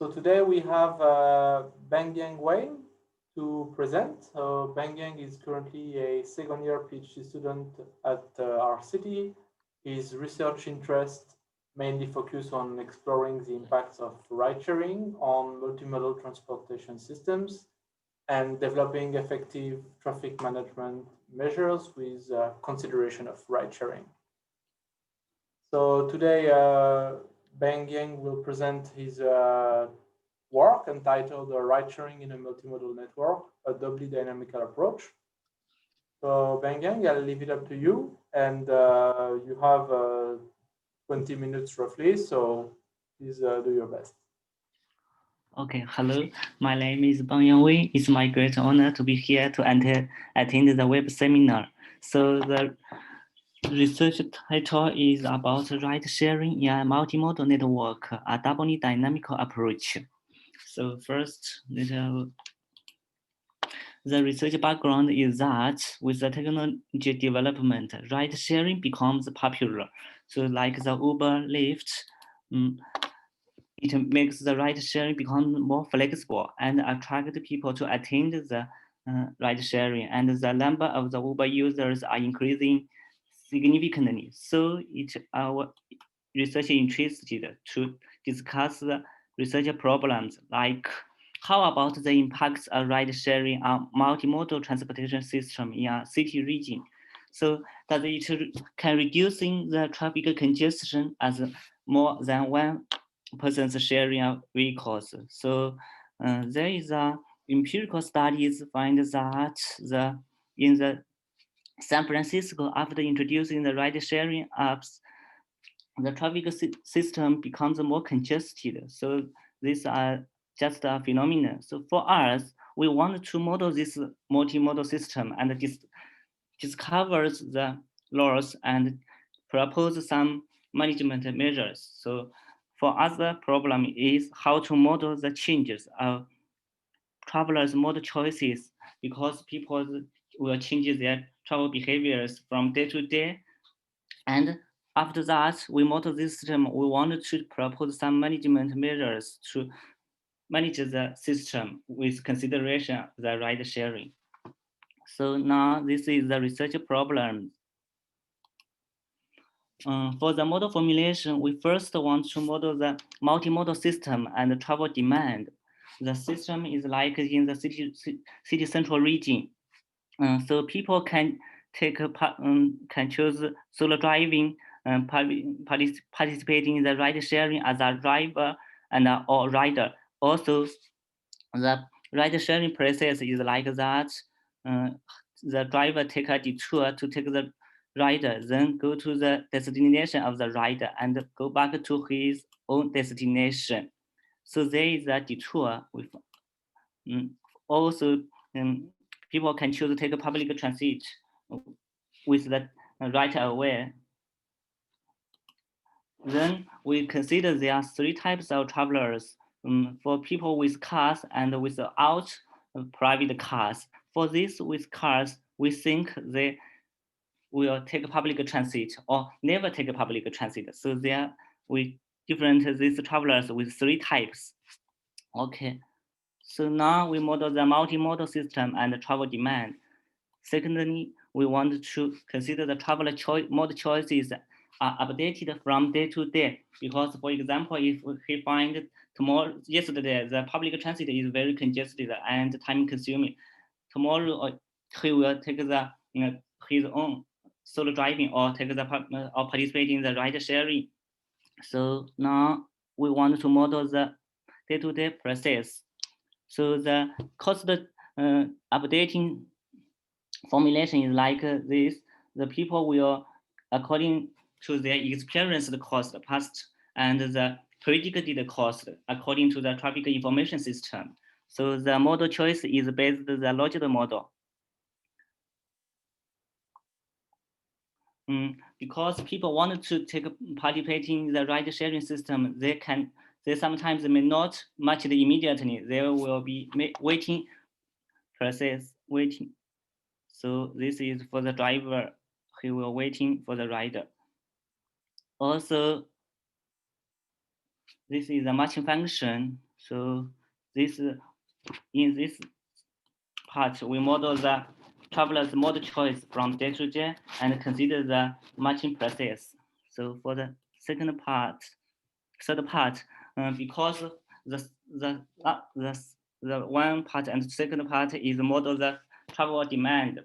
So today we have Bangyang Wei to present. So Bangyang is currently a second-year PhD student at rCITI. His research interests mainly focus on exploring the impacts of ride-sharing on multimodal transportation systems and developing effective traffic management measures with consideration of ride-sharing. So today, Bangyang will present his work entitled Ride-Sharing in a Multimodal Network, a doubly dynamical approach. So Bangyang, I'll leave it up to you, and you have 20 minutes roughly, so please do your best. Okay, hello. My name is Bangyang Wei. It's my great honor to be here to attend the web seminar. So the research title is about ride sharing in a multimodal network, a doubly dynamical approach. So first, the research background is that with the technology development, ride sharing becomes popular. So like the Uber, Lyft, it makes the ride sharing become more flexible and attract people to attend the ride sharing, and the number of the Uber users are increasing significantly. So our research interested to discuss the research problems like how about the impacts of ride sharing on multimodal transportation system in a city region. So that it can reducing the traffic congestion as more than one person's sharing of vehicles. So there is a empirical studies find that in the San Francisco, after introducing the ride sharing apps, the traffic system becomes more congested. So these are just a phenomenon. So for us, we want to model this multimodal system and discovers the laws and propose some management measures. So for other problem is how to model the changes of travelers' mode choices, because people will change their travel behaviors from day to day. And after that, we model this system. We wanted to propose some management measures to manage the system with consideration of the ride sharing. So now this is the research problem. For the model formulation, we first want to model the multimodal system and the travel demand. The system is like in the city central region. So people can can choose solo driving, participating in the ride sharing as a driver and or rider. Also, the ride sharing process is like that. Uh, the driver take a detour to take the rider, then go to the destination of the rider and go back to his own destination. So there is a detour with also people can choose to take a public transit with the right away. Then we consider there are three types of travelers for people with cars and without private cars. For this with cars, we think they will take public transit or never take public transit. So there we different these travelers with three types. Okay. So now we model the multimodal system and the travel demand. Secondly, we want to consider the traveler mode choices are updated from day to day. Because, for example, if he find yesterday, the public transit is very congested and time consuming. Tomorrow, he will take the his own solo driving or take the or participate in the ride sharing. So now we want to model the day-to-day process. So the cost updating formulation is like this. The people will, according to their experienced cost past and the predicted cost according to the traffic information system. So the model choice is based on the logical model. Because people want to participate in the ride sharing system, they sometimes may not match it immediately. There will be waiting process waiting. So this is for the driver, he will waiting for the rider. Also, this is a matching function. So this in this part, we model the traveler's mode choice from day to day and consider the matching process. So for the third part, because the one part and second part is model the travel demand.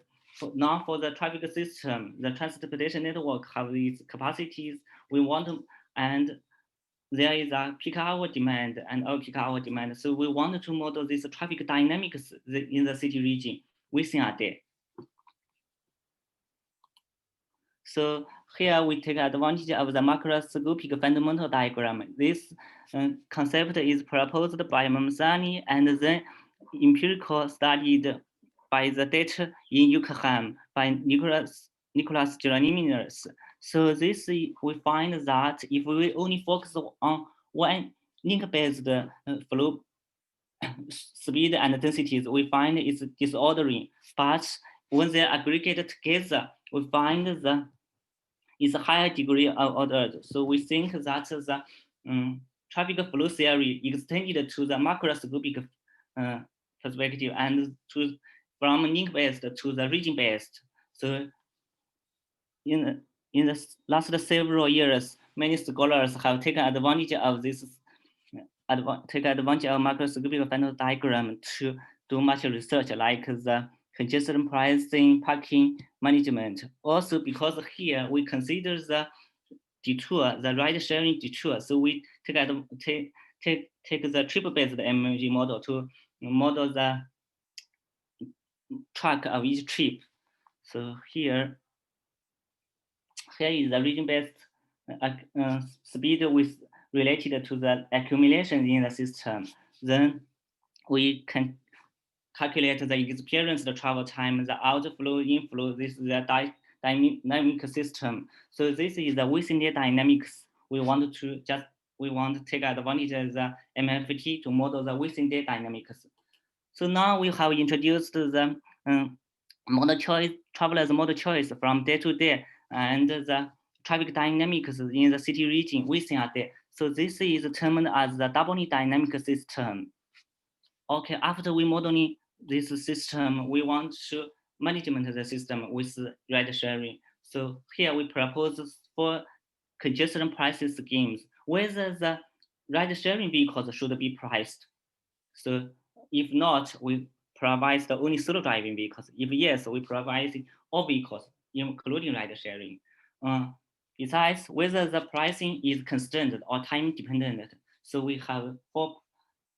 Now for the traffic system, the transportation network have these capacities we want to, and there is a peak hour demand and off-peak hour demand. So we want to model this traffic dynamics in the city region within a day. So here we take advantage of the macroscopic fundamental diagram. This concept is proposed by Mamsani and then empirical studied by the data in Yokohama by Nicholas Geronimus. So this we find that if we only focus on one link-based flow speed and densities, we find it's disordering. But when they aggregate together, we find the is a higher degree of ordered. So we think that the traffic flow theory extended to the macroscopic perspective and from link-based to the region-based. So in the last several years, many scholars have taken advantage of this, take advantage of macroscopic fundamental diagram to do much research, like the congestion pricing, parking management. Also, because here we consider the detour, the ride-sharing detour. So we take the trip-based MMG model to model the track of each trip. So here is the region-based speed with related to the accumulation in the system. Then we can calculate the experienced travel time, the outflow, inflow. This is the dynamic system. So this is the within-day dynamics. We want to take advantage of the MFT to model the within-day dynamics. So now we have introduced the model choice, traveler's model choice from day to day, and the traffic dynamics in the city region within a day. So this is termed as the doubly dynamic system. Okay, after we modeling this system, we want to management the system with ride sharing. So here we propose for congestion pricing schemes, whether the ride sharing vehicles should be priced. So if not, we provide the only solo driving vehicles. If yes, we provide all vehicles, including ride sharing. Besides, whether the pricing is constant or time dependent. So we have 4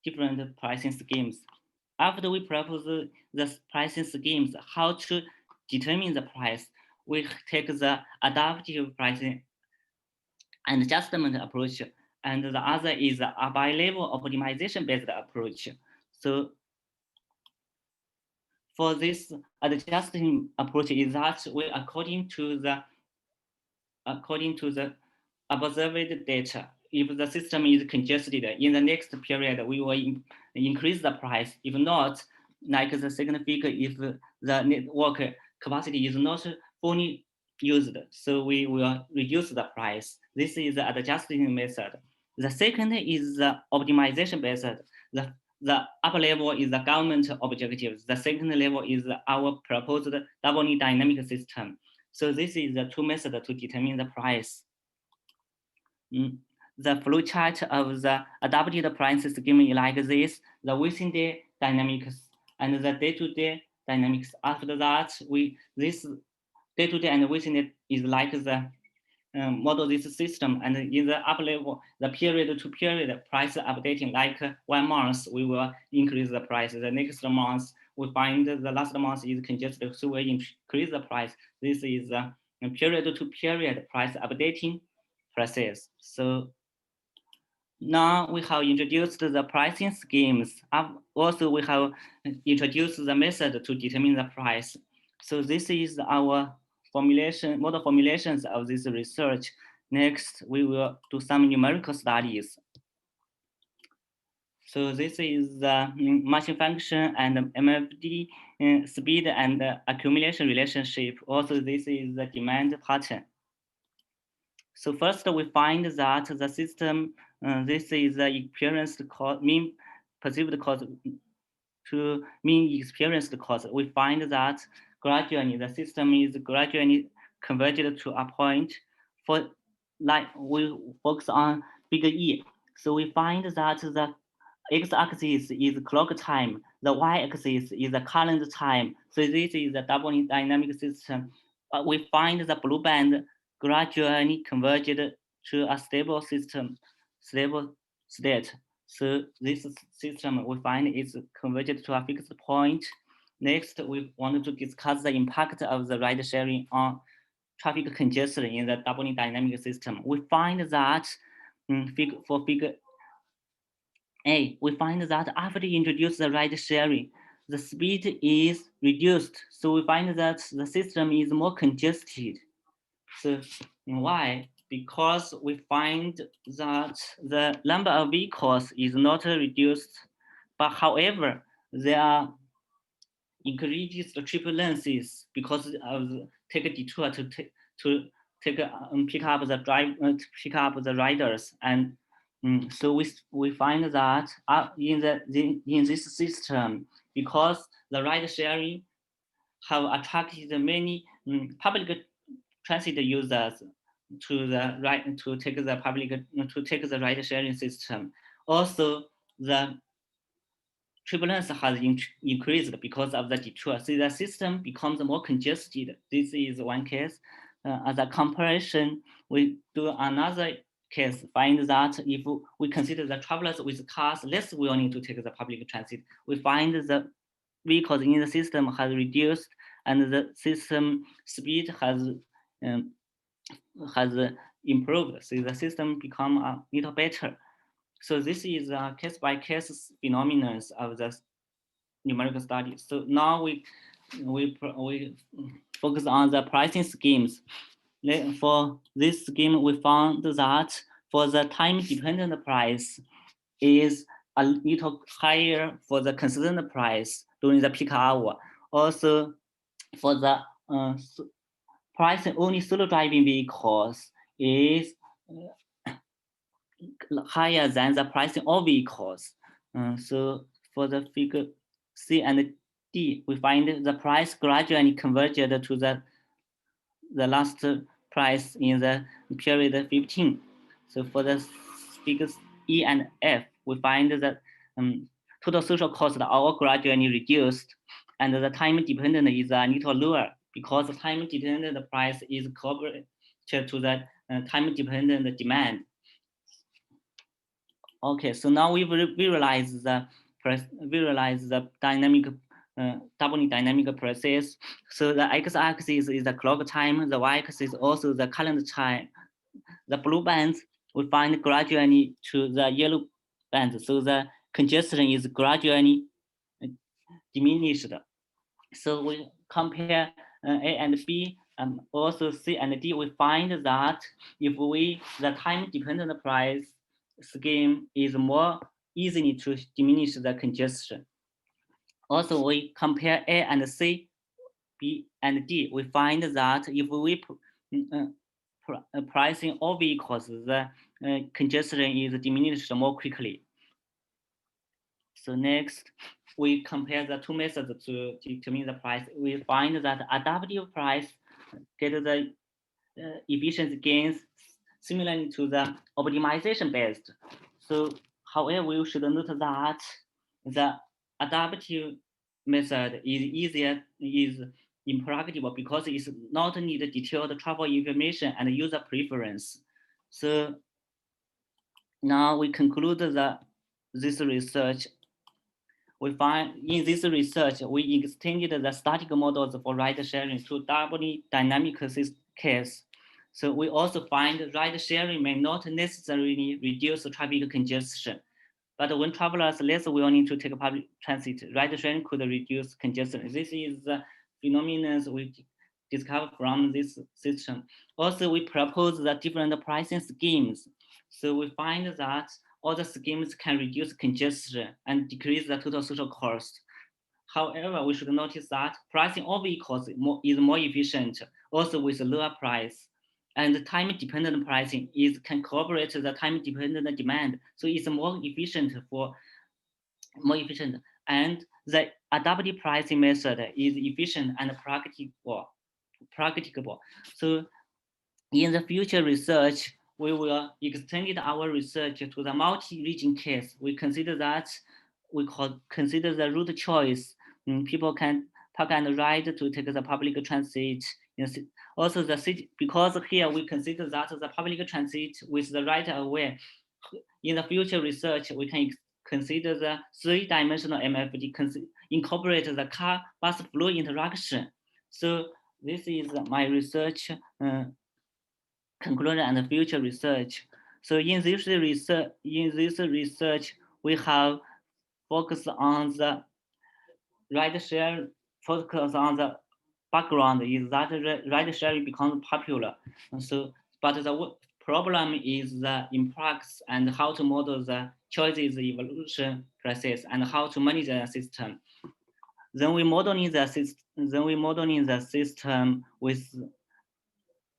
different pricing schemes. After we propose the pricing schemes, how to determine the price, we take the adaptive pricing and adjustment approach, and the other is a bi-level optimization based approach. So for this adjusting approach is that we according to the observed data, if the system is congested in the next period, we will increase the price. If not, like the second figure, if the network capacity is not fully used, so we will reduce the price. This is the adjusting method. The second is the optimization method. The upper level is the government objectives. The second level is our proposed doubly dynamic system. So this is the 2 methods to determine the price. The flowchart of the adapted pricing scheme is like this: the within-day dynamics and the day-to-day dynamics. After that, this day-to-day and within-day is like the model this system, and in the upper level, the period-to-period price updating, like 1 month, we will increase the price. The next month, we find the last month is congested, so we increase the price. This is a period-to-period price updating process. So now we have introduced the pricing schemes. Also, we have introduced the method to determine the price. So this is our model formulations of this research. Next, we will do some numerical studies. So this is the matching function and MFD speed and accumulation relationship. Also, this is the demand pattern. So first, we find that the system, this is the experienced mean perceived cost to mean experienced cost, we find that gradually the system is gradually converged to a point. For like we focus on bigger E, so we find that the x-axis is clock time, the y-axis is the current time. So this is the doubly dynamic system. We find the blue band gradually converged to a stable system, stable state. So this system we find is converged to a fixed point. Next, we want to discuss the impact of the ride sharing on traffic congestion in the doubly dynamic system. We find that for figure A, we find that after you introduce the ride sharing, the speed is reduced. So we find that the system is more congested. So why? Because we find that the number of vehicles is not reduced, but however, there are increases the trip lengths because of take a detour to pick up the pick up the riders, and so we find that in this system, because the ride sharing have attracted many public transit users to the right to take the public to take the ride sharing system. Also, the turbulence has increased because of the detour. So the system becomes more congested. This is one case. As a comparison, we do another case, find that if we consider the travelers with cars less willing to take the public transit, we find the vehicles in the system has reduced and the system speed has improved. So the system become a little better. So this is a case-by-case phenomenon of the numerical study. So now we focus on the pricing schemes. For this scheme, we found that for the time-dependent price is a little higher for the consistent price during the peak hour. Also, for the pricing only solo driving vehicles is higher than the pricing of vehicles. So for the figure C and D, we find the price gradually converged to the last price in the period 15. So for the figures E and F, we find that total social costs are all gradually reduced, and the time dependent is a little lower because the time dependent price is correlated to the time dependent demand. Okay, so now we visualize the dynamic doubly dynamic process. So the x-axis is the clock time, the y-axis also the current time. The blue bands we find gradually to the yellow bands, so the congestion is gradually diminished. So we compare A and B, and also C and D. We find that if the time-dependent price scheme is more easily to diminish the congestion. Also, we compare A and C, B and D. We find that if we pricing all vehicles, the congestion is diminished more quickly. So next, we compare the two methods to determine the price. We find that adaptive price get the efficiency gains similarly to the optimization based. So however, we should note that the adaptive method is impractical because it's not need detailed travel information and user preference. So now we conclude this research. We find in this research, we extended the static models for ride sharing to doubly dynamic case. So we also find ride sharing may not necessarily reduce traffic congestion, but when travelers less willing to take public transit, ride sharing could reduce congestion. This is the phenomenon we discovered from this system. Also, we propose the different pricing schemes. So we find that all the schemes can reduce congestion and decrease the total social cost. However, we should notice that pricing all vehicles is more efficient, also with a lower price. And time-dependent pricing can corroborate the time-dependent demand. So it's more efficient for more efficient, and the adaptive pricing method is efficient and practicable. So in the future research, we will extend our research to the multi-region case. We consider that consider the route choice. People can park and ride to take the public transit. Also the city, because here we consider that the public transit with the right away. In the future research, we can consider the three-dimensional MFD, incorporate the car-bus flow interaction. So this is my research conclusion and future research. So in this research, we have focused on the rideshare. Focus on the background is that rideshare becomes popular. So, but the problem is the impacts and how to model the choices evolution process and how to manage the system. Then we modeling the system with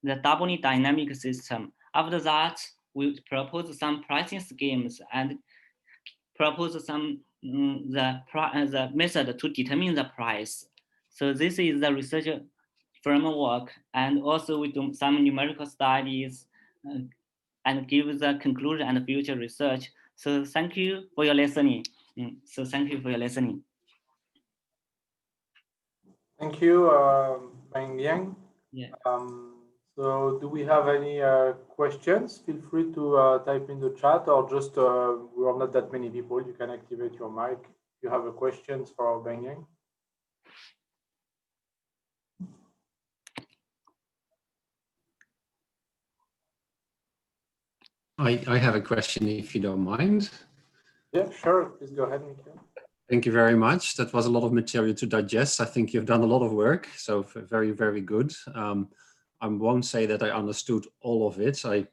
the doubly dynamic system. After that, we propose some pricing schemes and propose some the method to determine the price. So this is the research framework, and also we do some numerical studies and give the conclusion and future research. So thank you for your listening. So thank you for your listening. Thank you, Bangyang. Yeah. So do we have any questions? Feel free to type in the chat, or just we are not that many people. You can activate your mic if you have a questions for Bangyang. I have a question, if you don't mind. Yeah, sure. Please go ahead, Mikhail. Thank you very much. That was a lot of material to digest. I think you've done a lot of work, so very, very good. I won't say that I understood all of it. I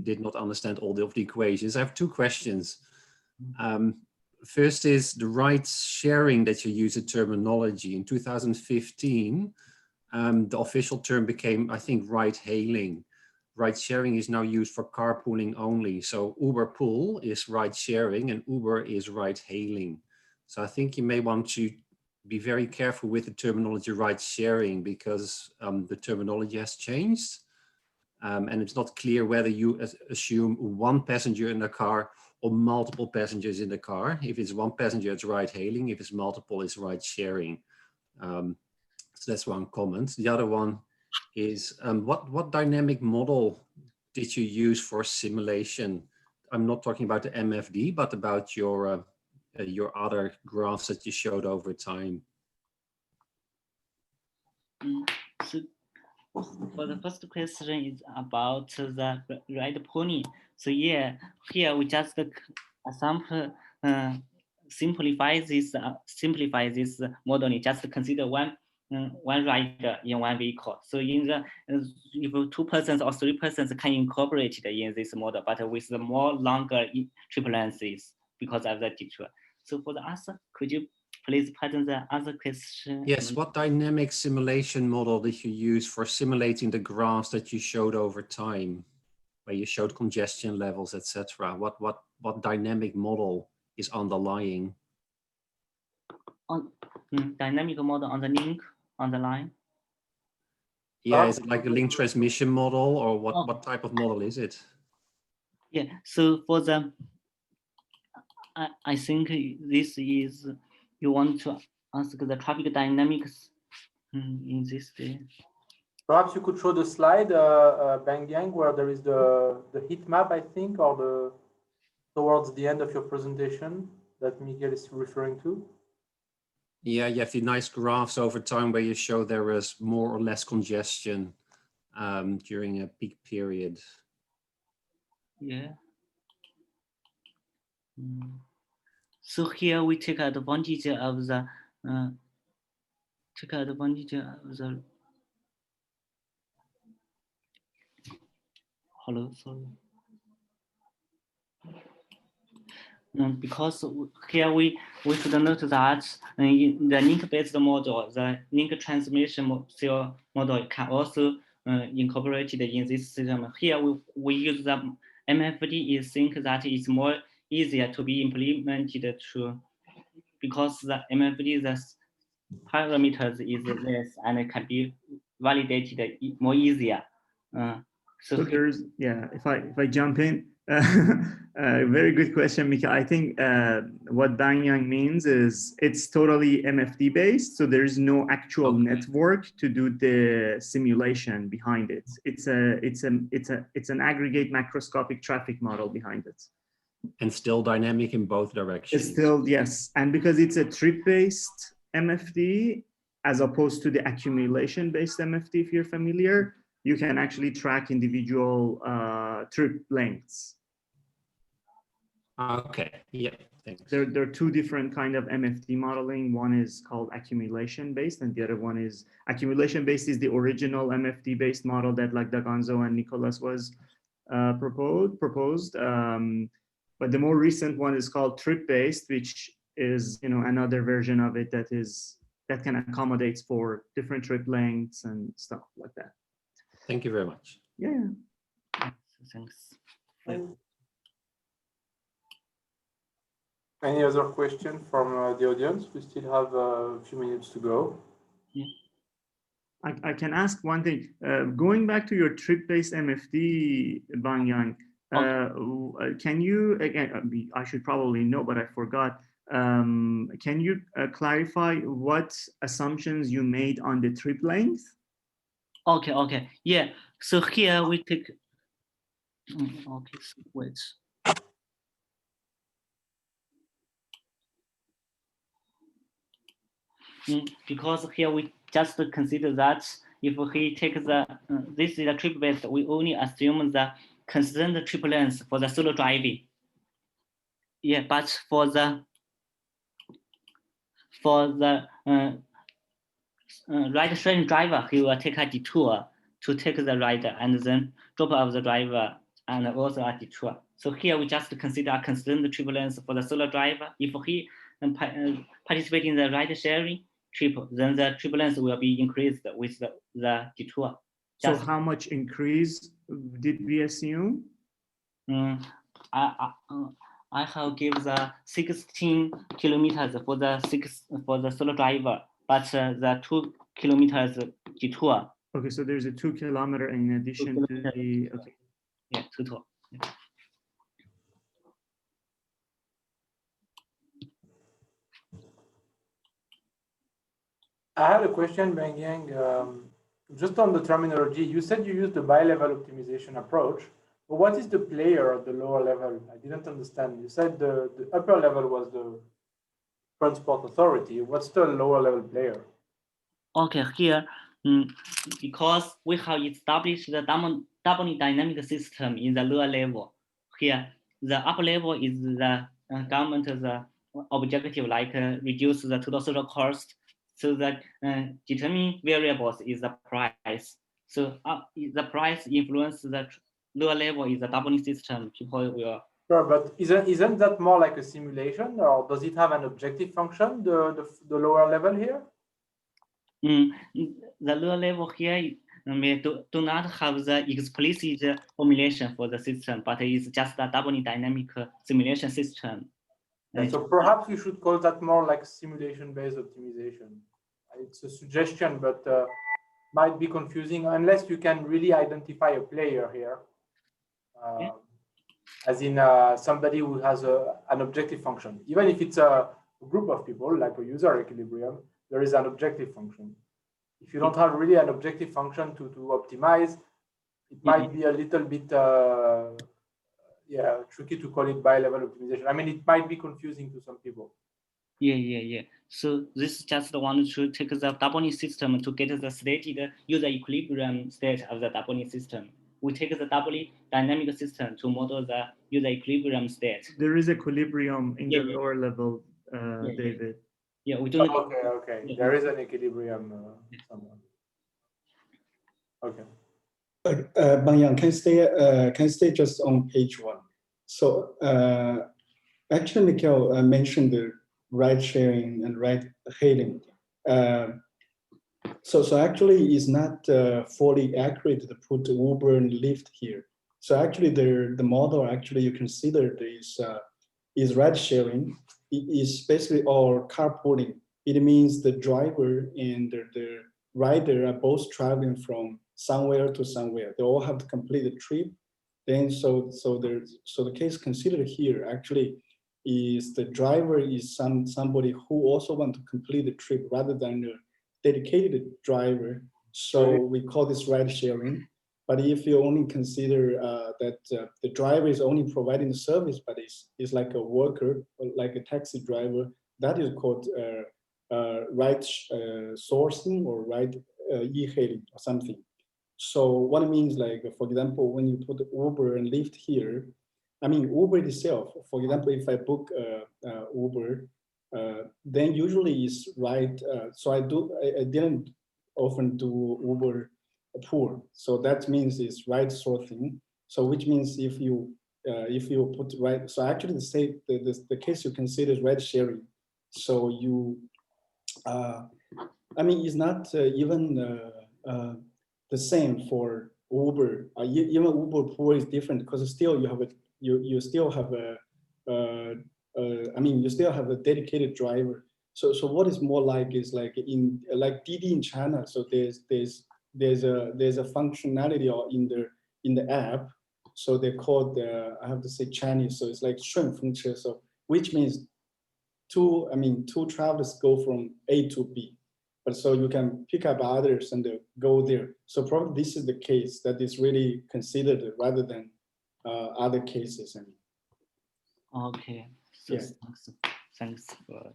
did not understand all of the equations. I have two questions. First is the ride sharing that you use a terminology. In 2015, the official term became, I think, ride hailing. Ride sharing is now used for carpooling only. So Uber Pool is ride sharing and Uber is ride hailing. So I think you may want to be very careful with the terminology ride sharing, because the terminology has changed. And it's not clear whether you assume one passenger in the car or multiple passengers in the car. If it's one passenger, it's ride hailing. If it's multiple, it's ride sharing. So that's one comment. The other one is what dynamic model did you use for simulation? I'm not talking about the MFD, but about your other graphs that you showed over time. So for the first question is about the ride pooling. So yeah, here we just simplify this modeling. Just consider one rider in one vehicle. So in the if 2 persons or 3 persons can incorporate it in this model, but with the more longer tripulances because of the detour. So for the answer, could you please pattern the other question? Yes, what dynamic simulation model did you use for simulating the graphs that you showed over time, where you showed congestion levels, etc.? What dynamic model is underlying? Dynamic model on the link on the line? Yeah, is it like a link transmission model, or what type of model is it? Yeah, so for the, I think this is, you want to ask the traffic dynamics in this day. Perhaps you could show the slide, Bangyang, where there is the heat map, I think, or towards the end of your presentation that Miguel is referring to. Yeah, you have the nice graphs over time where you show there is more or less congestion during a peak period. Yeah. So here we take advantage of the hello, sorry. Because here we should note that in the link-based model, the link transmission model can also incorporate in this system. Here we use the MFD is think that it's more easier to be implemented because the MFD, the parameters is less and it can be validated more easier. So there's, yeah, if I jump in, very good question, Mika. I think what Bangyang means is it's totally MFD based, so there is no actual network to do the simulation behind it. It's an aggregate macroscopic traffic model behind it. And still dynamic in both directions. It's still, yes, and because it's a trip-based MFD as opposed to the accumulation-based MFD, if you're familiar, you can actually track individual trip lengths. Okay, yeah, thanks. There are two different kind of MFD modeling. One is called accumulation-based, and the other one is accumulation-based is the original MFD-based model that like Dagonzo and Nicholas was proposed. But the more recent one is called trip-based, which is, you know, another version of it that can accommodate for different trip lengths and stuff like that. Thank you very much. Yeah. Thanks. Any other question from the audience? We still have a few minutes to go. Yeah. I can ask one thing. Going back to your trip-based MFD, Bangyang, can you, again, I should probably know, but I forgot. Can you clarify what assumptions you made on the trip length? Okay, yeah. So here we take, okay, so wait. Because here we just consider that if he takes the, this is a trip based, we only assume the constant trip length for the solo driving. Yeah, but for the ride sharing driver, he will take a detour to take the ride and then drop off the driver and also a detour. So here we just consider a constant trip length for the solo driver. If he participates in the ride sharing trip, then the trip length will be increased with the detour. So how much increase did we assume? I have given the 16 kilometers for the solo driver, but the 2 kilometers detour. Okay, so there's a 2 kilometer in addition to the, okay. Yeah, total. Yeah. I had a question, Bangyang, just on the terminology. You said you used the bi-level optimization approach, but what is the player at the lower level? I didn't understand. You said the upper level was the transport authority. What's the lower level player? Okay, here, because we have established the doubly dynamic system in the lower level. Here, the upper level is the government the objective, like reduce the total social cost. So that determining variables is the price. So the price influence the lower level is the doubling system. People will. Sure, but isn't that more like a simulation, or does it have an objective function? The lower level here. The lower level here we do not have the explicit formulation for the system, but it's just a doubly dynamic simulation system. And so perhaps we should call that more like simulation-based optimization. It's a suggestion, but might be confusing unless you can really identify a player here, as in somebody who has an objective function. Even if it's a group of people, like a user equilibrium, there is an objective function. If you don't have really an objective function to optimize, it might be a little bit tricky to call it bi-level optimization. I mean, it might be confusing to some people. Yeah. So this is just one to take the doubling system to get the stated user equilibrium state of the doubling system. We take the doubly dynamic system to model the user equilibrium state. There is equilibrium in the lower level, David. Yeah, we don't. Okay. Yeah. There is an equilibrium somewhere. Okay. Bangyang, can stay just on page 1. So actually, Mikhail mentioned the ride sharing and ride hailing. So actually, it's not fully accurate to put Uber and Lyft here. So actually, the model actually you consider is is ride sharing. It is basically or carpooling. It means the driver and the rider are both traveling from somewhere to somewhere. They all have to complete the trip. Then so the case considered here actually is the driver is somebody who also want to complete the trip rather than a dedicated driver. So we call this ride sharing. But if you only consider that the driver is only providing the service, but is like a worker, or like a taxi driver, that is called ride sourcing or ride e-hailing or something. So what it means, like, for example, when you put Uber and Lyft here, I mean, Uber itself, for example, if I book Uber, then usually it's ride. So I didn't often do Uber pool. So that means it's ride sorting. So which means if you put ride, so actually the case you consider is ride sharing. So you, I mean, it's not even the same for Uber. Even Uber pool is different because still you have a you still have a I mean you still have a dedicated driver. So what is more like is like in like Didi in China. So there's a functionality in the app. So they call I have to say Chinese. So it's like 顺风车. So which means two travelers go from A to B. But so you can pick up others and go there. So probably this is the case that is really considered rather than other cases. I mean. Okay. So Yeah. Thanks for.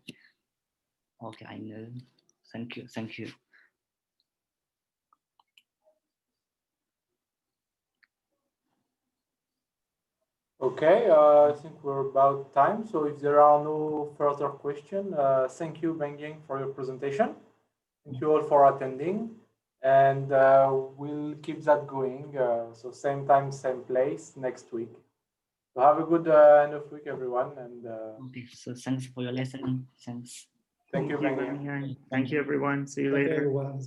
Okay, I know. Thank you. Thank you. Okay, I think we're about time. So if there are no further questions, thank you, Bangyang, for your presentation. Thank you all for attending, and we'll keep that going. So same time, same place next week. So have a good end of week, everyone. And okay, so thanks for your lesson. Thanks. Thank you, Bangyang. Thank you, everyone. See you later. Everyone.